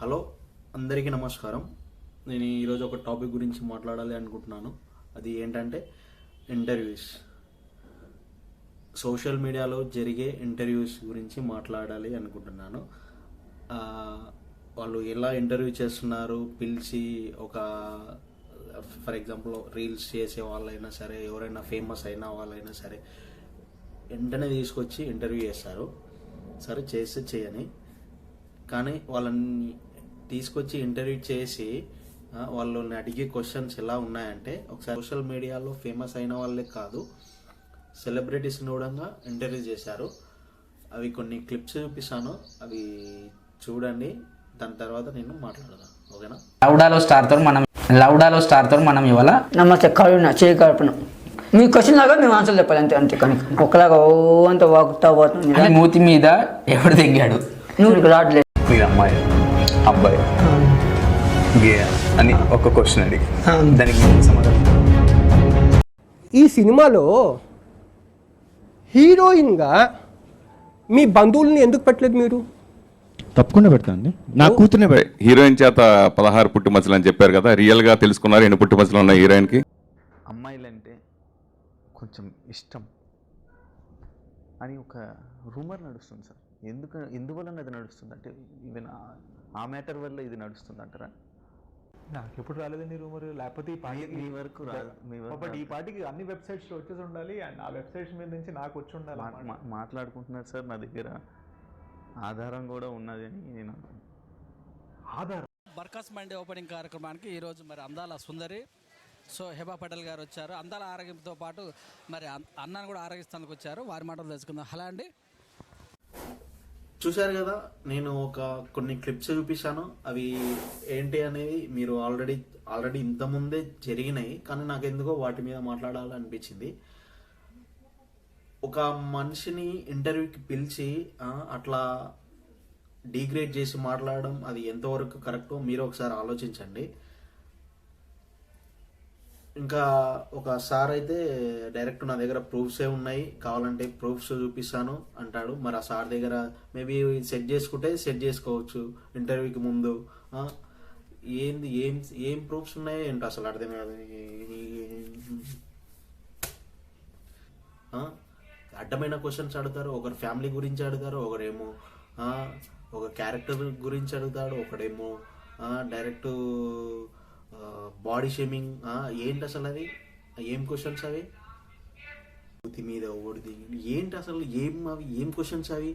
Hello, అందరికీ నమస్కారం. నేను ఈరోజు ఒక టాపిక్ గురించి మాట్లాడాలి అనుకుంటున్నాను. అది ఏంటంటే ఇంటర్వ్యూస్. సోషల్ మీడియాలో జరిగే ఇంటర్వ్యూస్ గురించి మాట్లాడాలి అనుకుంటున్నాను. ఆ, వాళ్ళు ఎలా ఇంటర్వ్యూ చేస్తున్నారు, పిలిచి ఒక ఫర్ ఎగ్జాంపుల్ రీల్స్ చేసే వాళ్ళైనా సరే, ఎవరైనా ఫేమస్ అయిన వాళ్ళైనా సరే వెంటనే తీసుకొచ్చి ఇంటర్వ్యూ చేస్తారు. సరే చేస్తే చేయని, కానీ వాళ్ళని తీసుకొచ్చి ఇంటర్వ్యూ చేసి వాళ్ళని అడిగే క్వశ్చన్స్ ఎలా ఉన్నాయంటే, ఒకసారి సోషల్ మీడియాలో ఫేమస్ అయిన వాళ్ళే కాదు, సెలబ్రిటీస్ని కూడా ఇంటర్వ్యూ చేశారు. అవి కొన్ని క్లిప్స్ చూపిస్తాను, అవి చూడండి. దాని తర్వాత నేను మాట్లాడదాం, ఓకేనా? లౌడాలో స్టార్తో మనం ఇవాళ నమస్తే కరుణ చేయి కడుపున మీ క్వశ్చన్ లాగా మేము ఆన్సర్ చెప్పాలి అంతే అంతే కానీ ఒకలాగా ఓ అంత వాగుతా పోతుంది అని మూతి మీద ఎవడు తెగాడు, నువ్వు రావట్లేదు మీరు అమ్మాయి అబ్బాయి గే అని ఒక క్వశ్చన్ అడిగి దానికి ఏం సమాధానం? ఈ సినిమాలో హీరోయిన్గా మీ బంధువుల్ని ఎందుకు పెట్టలేదు మీరు? తప్పకుండా పెడతానండి. నా కూతుర్నే హీరోయిన్ చేత 16 పుట్టుమచ్చలు అని చెప్పారు కదా, రియల్ గా తెలుసుకున్నారు ఎన్ని పుట్టుమచ్చలు ఉన్నాయి హీరోయిన్ కి? అమ్మాయిలంటే కొంచెం ఇష్టం అని ఒక రూమర్ నడుస్తుంది సార్. ఎందువల్ల అది నడుస్తుంది అంటే ఈవెన్ ఆ మ్యాటర్ వల్ల ఇది నడుస్తుంది అంటారా? నాకు ఎప్పుడు రాలేదండి రూమర్. లేకపోతే ఈ పాటికి మీ వరకు రాదు. బట్ ఈ పాటికి అన్ని వెబ్సైట్స్లో వచ్చేసి ఉండాలి, అండ్ ఆ వెబ్సైట్స్ మీద నుంచి నాకు వచ్చి ఉండాలి. మాట్లాడుకుంటున్నారు సార్, నా దగ్గర ఆధారం కూడా ఉన్నది అని నేను ఆధారం. బర్కాస్ మండే ఓపెనింగ్ కార్యక్రమానికి ఈరోజు మరి అందాల సుందరి హెబా పటేల్ గారు వచ్చారు. అందాల ఆరోగ్యంతో పాటు మరి అన్నాను కూడా ఆరోగ్యస్థానికి వచ్చారు. వారి మాటలు తెలుసుకుందాం. హలో అండి, చూశారు కదా, నేను కొన్ని క్లిప్స్ చూపిస్తాను. అవి ఏంటి అనేది మీరు ఆల్రెడీ ఇంతకుముందే జరిగినాయి, కానీ నాకు ఎందుకో వాటి మీద మాట్లాడాలనిపించింది. ఒక మనిషిని ఇంటర్వ్యూకి పిలిచి అట్లా డిగ్రేడ్ చేసి మాట్లాడడం అది ఎంతవరకు కరెక్టో మీరు ఒకసారి ఆలోచించండి. ఇంకా ఒక సార్ అయితే డైరెక్ట్ నా దగ్గర ప్రూఫ్సే ఉన్నాయి, కావాలంటే ప్రూఫ్స్ చూపిస్తాను అంటాడు. మరి ఆ సార్ దగ్గర మేబీ సెట్ చేసుకుంటే సెట్ చేసుకోవచ్చు ఇంటర్వ్యూకి ముందు. ఏంది ఏం ప్రూఫ్స్ ఉన్నాయో ఏంటో అసలు అర్థం కాదు. అడ్డమైన క్వశ్చన్స్ అడుగుతారు. ఒకరు ఫ్యామిలీ గురించి అడుగుతారు, ఒకరేమో ఒక క్యారెక్టర్ గురించి అడుగుతాడు, ఒకడేమో డైరెక్ట్ బాడీ షేమింగ్. ఏంటి అసలు అది? ఏం క్వశ్చన్స్ అవి? మూతి మీద ఓడిది ఏంటి అసలు? ఏం క్వశ్చన్స్ అవి?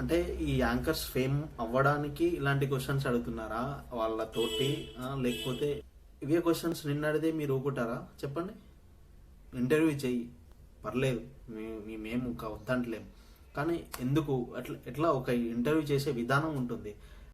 అంటే ఈ యాంకర్స్ ఫేమ్ అవ్వడానికి ఇలాంటి క్వశ్చన్స్ అడుగుతున్నారా వాళ్ళతోటి, లేకపోతే ఇవే క్వశ్చన్స్ నిన్న అడిగితే మీరు ఊరుకుంటారా? చెప్పండి. ఇంటర్వ్యూ చెయ్యి, పర్లేదు, మేము వద్దంటలేము, కానీ ఎందుకు ఎట్లా ఒక ఇంటర్వ్యూ చేసే విధానం ఉంటుంది.